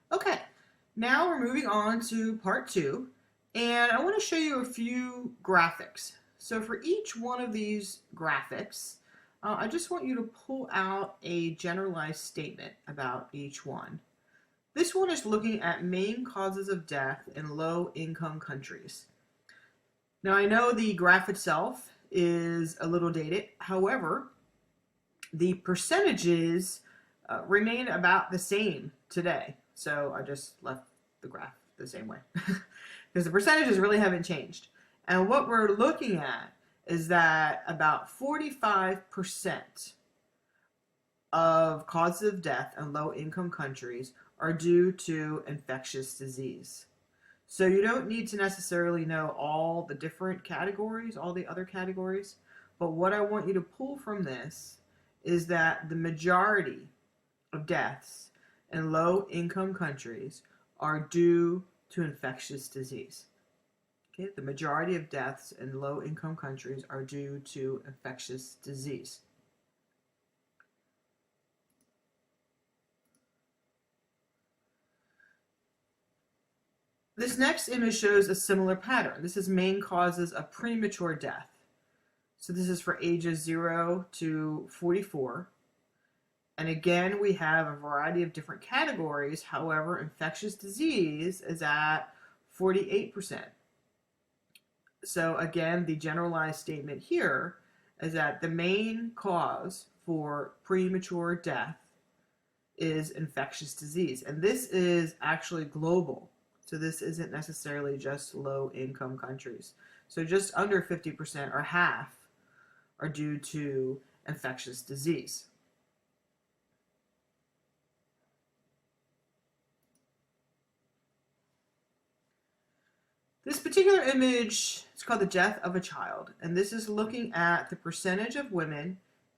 Okay, now we're moving on to part two, and I want to show you a few graphics. So for each one of these graphics, I just want you to pull out a generalized statement about each one. This one is looking at main causes of death in low-income countries. Now I know the graph itself is a little dated. However, the percentages remain about the same today. So I just left the graph the same way because the percentages really haven't changed. And what we're looking at is that about 45% of causes of death in low income countries are due to infectious disease. So you don't need to necessarily know all the different categories, all the other categories, but what I want you to pull from this is that the majority of deaths in low income countries are due to infectious disease. Okay, the majority of deaths in low income countries are due to infectious disease. This next image shows a similar pattern. This is main causes of premature death. So this is for ages 0 to 44. And again, we have a variety of different categories. However, infectious disease is at 48%. So again, the generalized statement here is that the main cause for premature death is infectious disease. And this is actually global. So this isn't necessarily just low income countries. So just under 50% or half are due to infectious disease. This particular image is called the death of a child, and this is looking at the percentage of women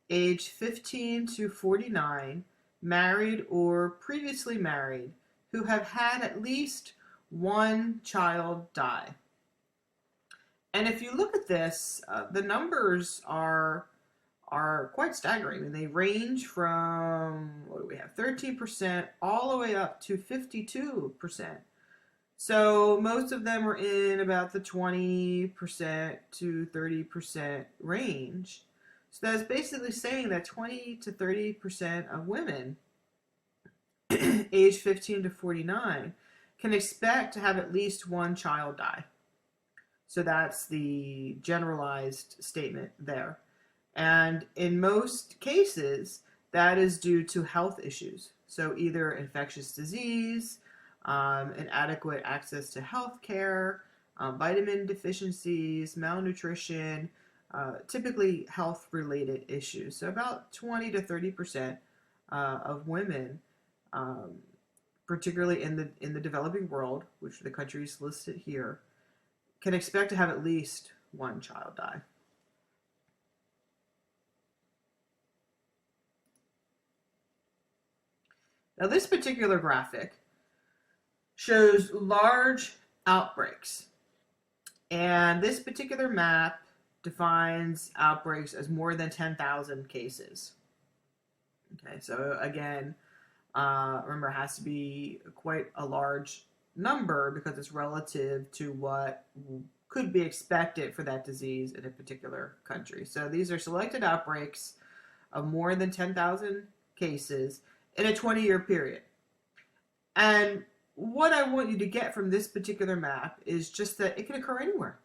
aged 15 to 49, married or previously married, who have had at least one child die. And if you look at this, the numbers are quite staggering. I mean, they range from, what do we have, 13% all the way up to 52%. So most of them are in about the 20% to 30% range. So that's basically saying that 20 to 30% of women age 15 to 49 can expect to have at least one child die. So that's the generalized statement there. And in most cases, that is due to health issues. So either infectious disease, inadequate access to health care, vitamin deficiencies, malnutrition, typically health-related issues. So about 20 to 30% of women, particularly in the developing world, which are the countries listed here, can expect to have at least one child die. Now this particular graphic shows large outbreaks. And this particular map defines outbreaks as more than 10,000 cases. Okay, so again, remember, it has to be quite a large number because it's relative to what could be expected for that disease in a particular country. So these are selected outbreaks of more than 10,000 cases in a 20-year period. And what I want you to get from this particular map is just that it can occur anywhere.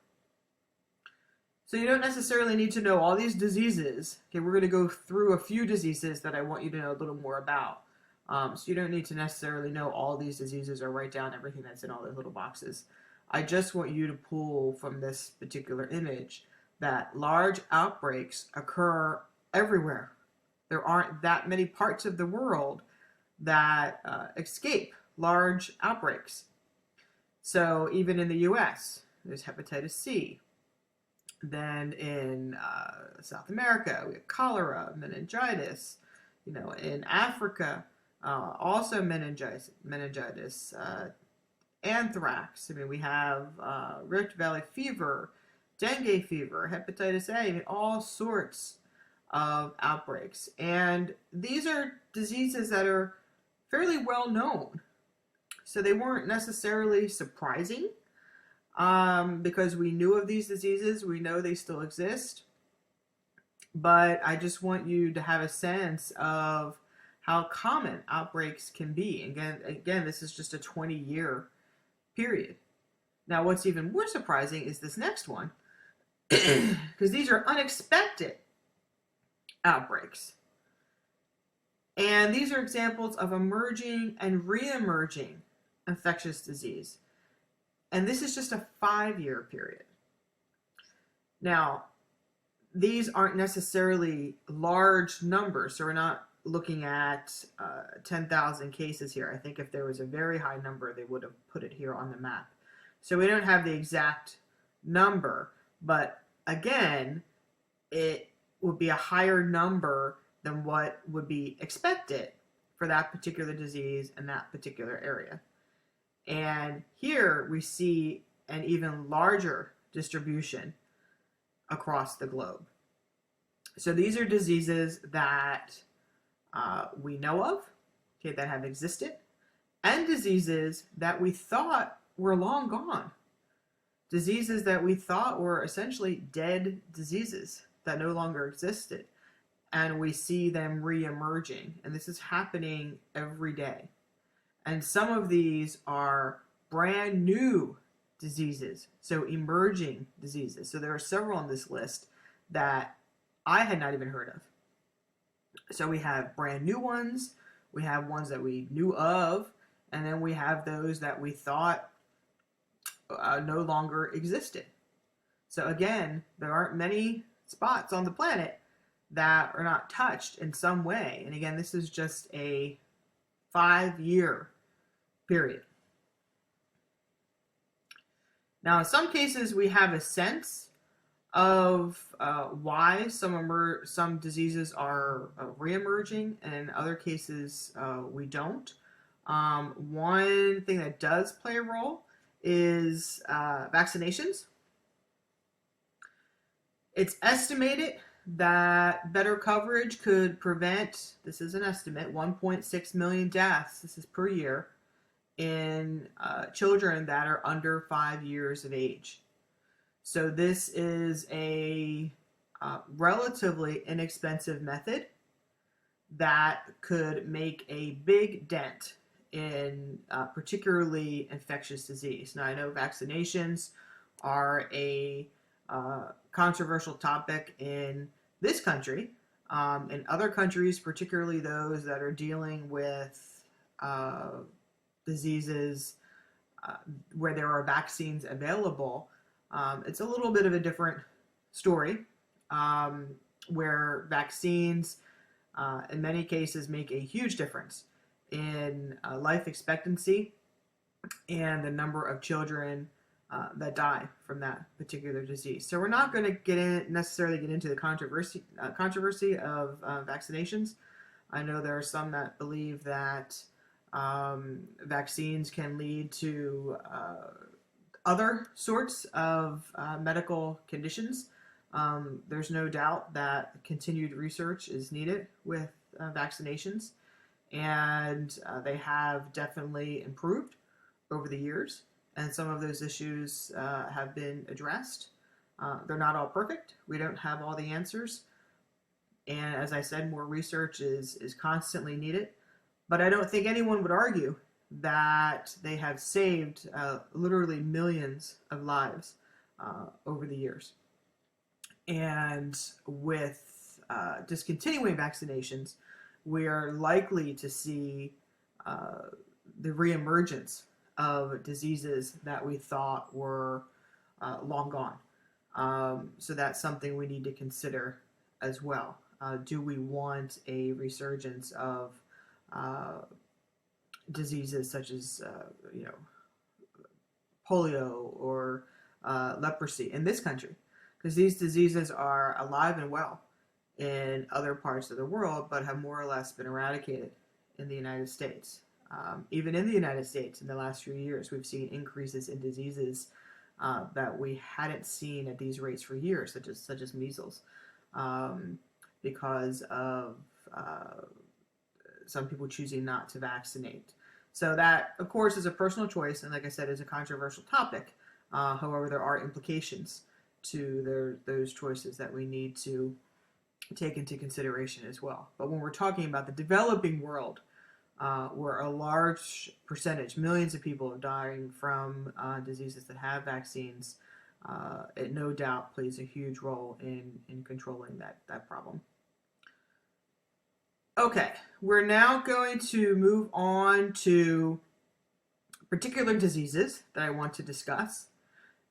So you don't necessarily need to know all these diseases. Okay, we're going to go through a few diseases that I want you to know a little more about. So you don't need to necessarily know all these diseases or write down everything that's in all those little boxes. I just want you to pull from this particular image that large outbreaks occur everywhere. There aren't that many parts of the world that escape large outbreaks. So even in the US, there's hepatitis C. Then in South America, we have cholera, meningitis. In Africa, also meningitis, anthrax. I mean, we have Rift Valley fever, dengue fever, hepatitis A, I mean, all sorts of outbreaks. And these are diseases that are fairly well known. so they weren't necessarily surprising because we knew of these diseases, we know they still exist, but I just want you to have a sense of how common outbreaks can be. Again, this is just a 20-year period. Now, what's even more surprising is this next one, because these are unexpected outbreaks. And these are examples of emerging and re-emerging infectious disease. And this is just a 5-year period. Now, these aren't necessarily large numbers, so we're not looking at 10,000 cases here. I think if there was a very high number, they would have put it here on the map. So we don't have the exact number, but again, it would be a higher number than what would be expected for that particular disease in that particular area. And here we see an even larger distribution across the globe. So these are diseases that we know of, okay, that have existed, and diseases that we thought were long gone. Diseases that we thought were essentially dead diseases that no longer existed. And we see them re-emerging. And this is happening every day. And some of these are brand new diseases, so emerging diseases. So there are several on this list that I had not even heard of. So we have brand new ones, we have ones that we knew of, and then we have those that we thought no longer existed. So again, there aren't many spots on the planet that are not touched in some way. And again, this is just a 5-year period. Now, in some cases, we have a sense of why some diseases are re-emerging, and in other cases, we don't. One thing that does play a role is vaccinations. It's estimated that better coverage could prevent, this is an estimate, 1.6 million deaths, this is per year, in children that are under 5 years of age. So this is a relatively inexpensive method that could make a big dent in particularly infectious disease. Now, I know vaccinations are a controversial topic in this country. In other countries, particularly those that are dealing with diseases where there are vaccines available, it's a little bit of a different story, where vaccines in many cases make a huge difference in life expectancy and the number of children that die from that particular disease. So we're not going to necessarily get into the controversy of vaccinations. I know there are some that believe that vaccines can lead to other sorts of medical conditions. There's no doubt that continued research is needed with vaccinations, and they have definitely improved over the years, and some of those issues have been addressed. They're not all perfect. We don't have all the answers, and as I said, more research is constantly needed, but I don't think anyone would argue that they have saved literally millions of lives over the years. And with discontinuing vaccinations, we are likely to see the reemergence of diseases that we thought were long gone. So that's something we need to consider as well. Do we want a resurgence of diseases such as polio or leprosy in this country? Because these diseases are alive and well in other parts of the world, but have more or less been eradicated in the United States. Even in the United States, in the last few years, we've seen increases in diseases that we hadn't seen at these rates for years, such as measles, because of some people choosing not to vaccinate. So that, of course, is a personal choice, and like I said, is a controversial topic. However, there are implications to those choices that we need to take into consideration as well. But when we're talking about the developing world, where a large percentage, millions of people are dying from diseases that have vaccines, it no doubt plays a huge role in controlling that problem. Okay, we're now going to move on to particular diseases that I want to discuss.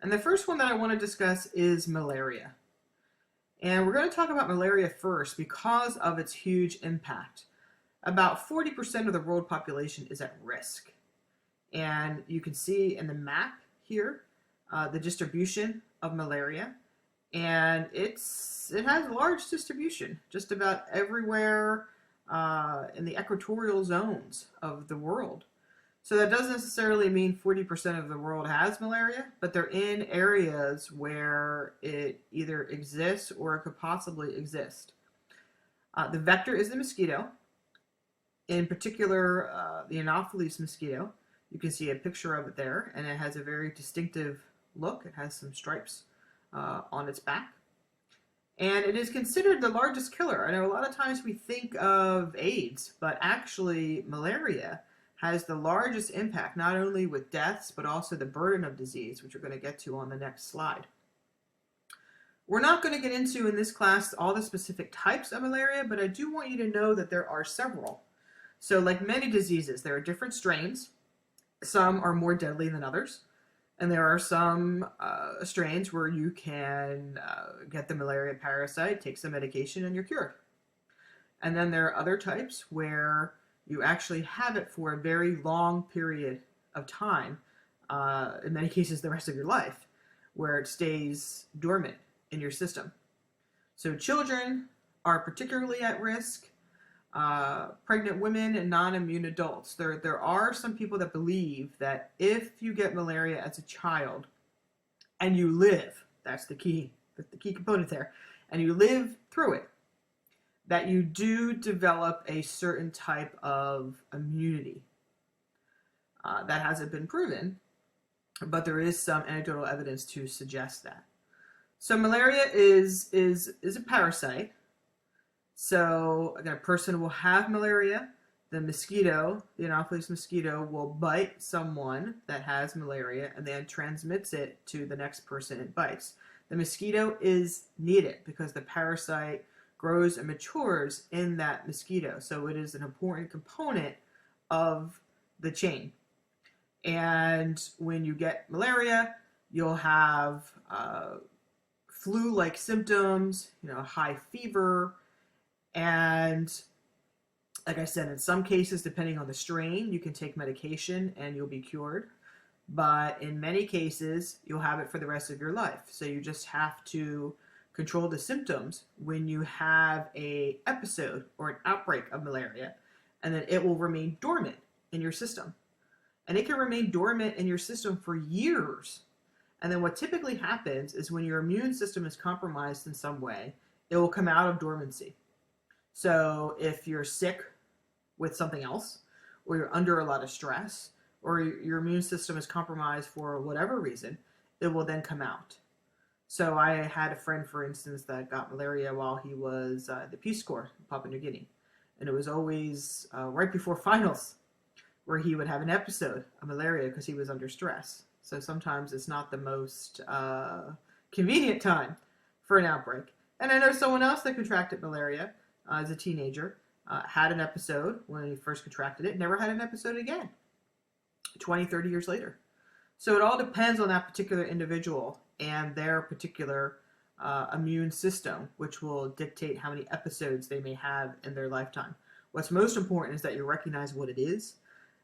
And the first one that I want to discuss is malaria. And we're going to talk about malaria first because of its huge impact. About 40% of the world population is at risk. And you can see in the map here the distribution of malaria. And it has large distribution just about everywhere in the equatorial zones of the world. So that doesn't necessarily mean 40% of the world has malaria, but they're in areas where it either exists or it could possibly exist. The vector is the mosquito, in particular the Anopheles mosquito. You can see a picture of it there, and it has a very distinctive look. It has some stripes on its back. And it is considered the largest killer. I know a lot of times we think of AIDS, but actually malaria has the largest impact, not only with deaths, but also the burden of disease, which we're going to get to on the next slide. We're not going to get into in this class all the specific types of malaria, but I do want you to know that there are several. So like many diseases, there are different strains. Some are more deadly than others. And there are some strains where you can get the malaria parasite, take some medication, and you're cured. And then there are other types where you actually have it for a very long period of time, in many cases the rest of your life, where it stays dormant in your system. So children are particularly at risk, pregnant women and non-immune adults. There are some people that believe that if you get malaria as a child and you live, that's the key component there, and you live through it, that you do develop a certain type of immunity. That hasn't been proven, but there is some anecdotal evidence to suggest that. So malaria is a parasite. So again, a person will have malaria. The mosquito, the Anopheles mosquito, will bite someone that has malaria and then transmits it to the next person it bites. The mosquito is needed because the parasite grows and matures in that mosquito. So it is an important component of the chain. And when you get malaria, you'll have flu-like symptoms, high fever, and like I said, in some cases, depending on the strain, you can take medication and you'll be cured. But in many cases, you'll have it for the rest of your life. So you just have to control the symptoms when you have an episode or an outbreak of malaria, and then it will remain dormant in your system. And it can remain dormant in your system for years. And then what typically happens is when your immune system is compromised in some way, it will come out of dormancy. So if you're sick with something else, or you're under a lot of stress, or your immune system is compromised for whatever reason, it will then come out. So I had a friend, for instance, that got malaria while he was the Peace Corps in Papua New Guinea. And it was always right before finals where he would have an episode of malaria because he was under stress. So sometimes it's not the most convenient time for an outbreak. And I know someone else that contracted malaria as a teenager, had an episode when he first contracted it, never had an episode again, 20, 30 years later. So it all depends on that particular individual and their particular immune system, which will dictate how many episodes they may have in their lifetime. What's most important is that you recognize what it is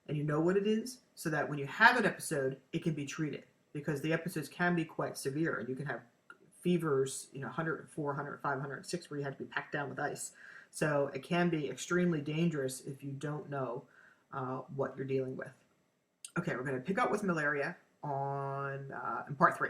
and you know what it is, so that when you have an episode, it can be treated, because the episodes can be quite severe and you can have fevers, 104, 105, 106, where you have to be packed down with ice. So it can be extremely dangerous if you don't know what you're dealing with. Okay, we're going to pick up with malaria in part 3.